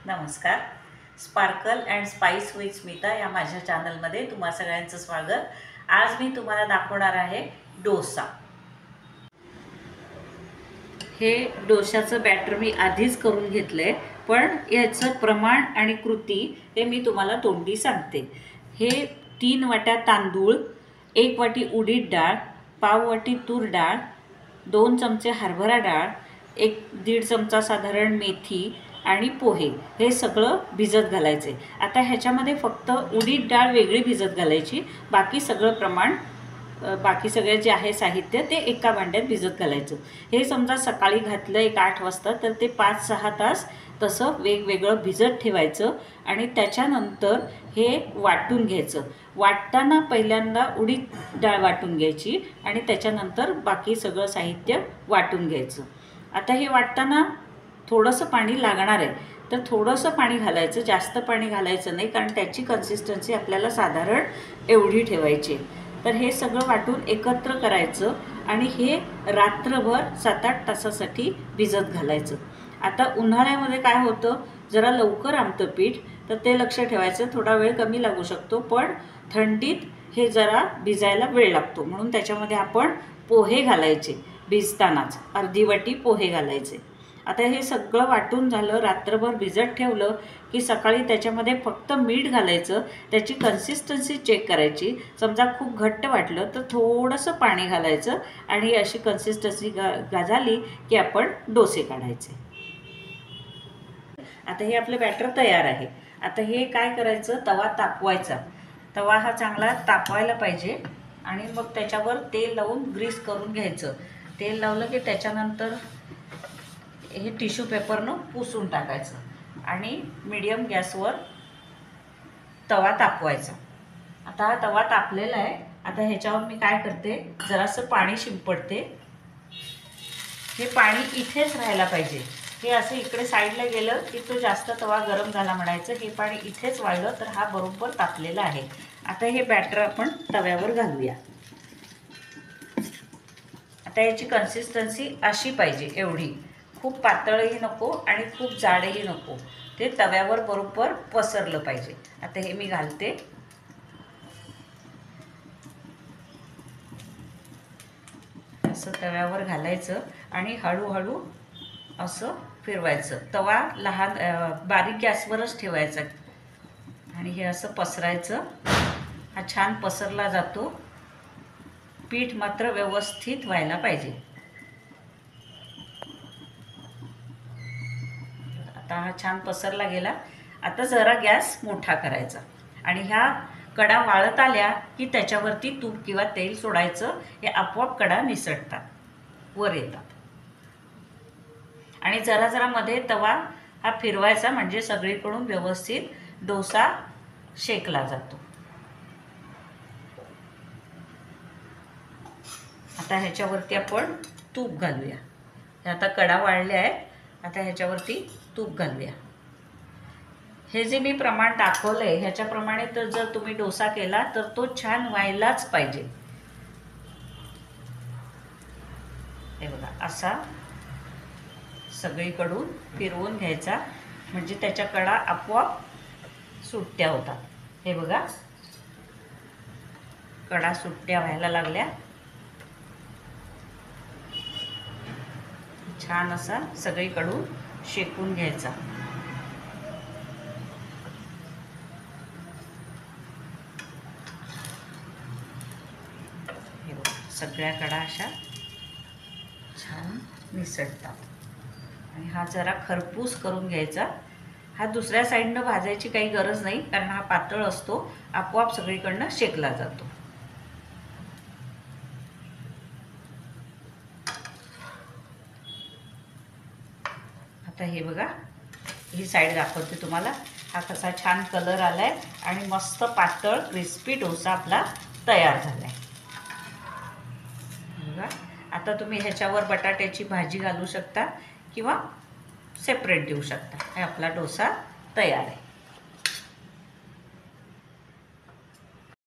नमस्कार. Sparkle and spice with Smita या माझ्या चॅनलमध्ये तुम्हा सगळ्यांचं स्वागत. आज मी तुम्हाला दाखवणार आहे डोसा. हे डोशाचं बॅटर मी आधीच करून घेतलंय, पण याचं प्रमाण आणि कृती हे मी तुम्हाला तोंडी सांगते. हे 3 वाट्या तांदूळ, 1 वाटी उडीद डाळ, पाव वाटी तूर डाळ, 2 चमचे हरभरा डाळ, 1-1.5 चमचा साधारण मेथी आणि पोहे हे सगळं भिजत घालायचे. आता ह्याच्यामध्ये फक्त उडीद डाळ वेगळी भिजत घालायची, बाकी सगळं प्रमाण बाकी सगळे जे आहे साहित्य ते एका भांड्यात भिजत घालायचं. हे समजा सकाळी घातलं 8 वाजता तर ते 5-6 तास तसं वेगवेगळं भिजत ठेवायचं आणि त्याच्यानंतर हे वाटून घ्यायचं. वाटताना पहिल्यांदा उडीद डाळ वाटून घ्यायची आणि त्याच्यानंतर बाकी सगळं साहित्य वाटून घ्यायचं. आता हे वाटताना थोडंसं पाणी लागणार आहे, तर थोडंसं पाणी घालायचं, जास्त पाणी घालायचं नाही, कारण त्याची कन्सिस्टन्सी आपल्याला साधारण एवढी ठेवायची. तर हे सगळं वाटून एकत्र करायचं आणि हे रात्रभर 7-8 तासासाठी भिजत घालायचं. आता उन्हाळ्यामध्ये काय होतं, जरा लवकर आमतं पीठ, तर ते लक्ष ठेवायचं. थोडा वेळ कमी लागू शकतो, पण थंडीत हे जरा भिजायला वेळ लागतो, म्हणून त्याच्यामध्ये आपण पोहे घालायचे. भिजतानाच अर्धी वाटी पोहे घालायचे. आता हे सगळं वाटून झालं, रात्रभर भिजत ठेवलं की सकाळी त्याच्यामध्ये फक्त मीठ घालायचं. त्याची कन्सिस्टन्सी चेक करायची. समजा खूप घट्ट वाटलं तर थोडंसं पाणी घालायचं आणि अशी कन्सिस्टन्सी झाली की आपण डोसे काढायचे. आता हे आपलं बॅटर तयार आहे. आता हे काय करायचं, तवा तापवायचा. तवा हा चांगला तापवायला पाहिजे आणि मग त्याच्यावर तेल लावून ग्रीस करून घ्यायचं. तेल लावलं की त्याच्यानंतर हे टिश्यू पेपरनं पुसून टाकायचं आणि मीडियम गॅसवर तवा तापवायचा. आता हा तवा तापलेला आहे. आता ह्याच्यावर मी काय करते, जरासं पाणी शिंपडते. हे पाणी इथेच राहायला पाहिजे. हे असं इकडे साईडला गेलं की तो जास्त तवा गरम झाला म्हणायचं. हे पाणी इथेच वाळलं तर हा बरोबर तापलेला आहे. आता हे बॅटर आपण तव्यावर घालूया. आता याची कन्सिस्टन्सी अशी पाहिजे, एवढी. खूप पातळही नको आणि खूप जाडही नको. ते तव्यावर बरोबर पसरलं पाहिजे. आता हे मी घालते. असं तव्यावर घालायचं आणि हळूहळू असं फिरवायचं. तवा बारीक गॅसवरच ठेवायचा आणि हे असं पसरायचं. हा छान पसरला जातो. पीठ मात्र व्यवस्थित व्हायला पाहिजे. आता हा छान पसरला गेला. आता जरा गॅस मोठा करायचा आणि ह्या कडा वाळत आल्या की त्याच्यावरती तूप किंवा तेल सोडायचं. हे आपोआप कडा निसटतात, वर येतात. आणि जरा जरा मध्ये तवा हा फिरवायचा, म्हणजे सगळीकडून व्यवस्थित डोसा शेकला जातो. आता ह्याच्यावरती आपण तूप घालूया. हे आता कडा वाळल्या आहेत. आता ह्याच्यावरती तूप घालूया. हे जे मी प्रमाण दाखवलं आहे ह्याच्याप्रमाणे तर जर तुम्ही डोसा केला तर तो छान व्हायलाच पाहिजे. हे बघा, असा सगळीकडून फिरवून घ्यायचा, म्हणजे त्याच्या कडा आपोआप सुट्ट्या होतात. हे बघा, कडा सुट्ट्या व्हायला लागल्या. छान असा सगळीकडून शेकून घ्यायचा. हे बघा, सगळ्या कडा अशा छान निसटतात. आणि हा जरा खरपूस करून घ्यायचा. हा दुसऱ्या साईडनं भाजायची काही गरज नाही, कारण हा पातळ असतो, आपोआप सगळीकडनं शेकला जातो. आता हे बघा, ही साईड दाखवते तुम्हाला. हा कसा छान कलर आलाय आणि मस्त पातळ क्रिस्पी डोसा आपला तयार झालाय. बघा, आता तुम्ही ह्याच्यावर बटाट्याची भाजी घालू शकता किंवा सेपरेट देऊ शकता. हे आपला डोसा तयार आहे.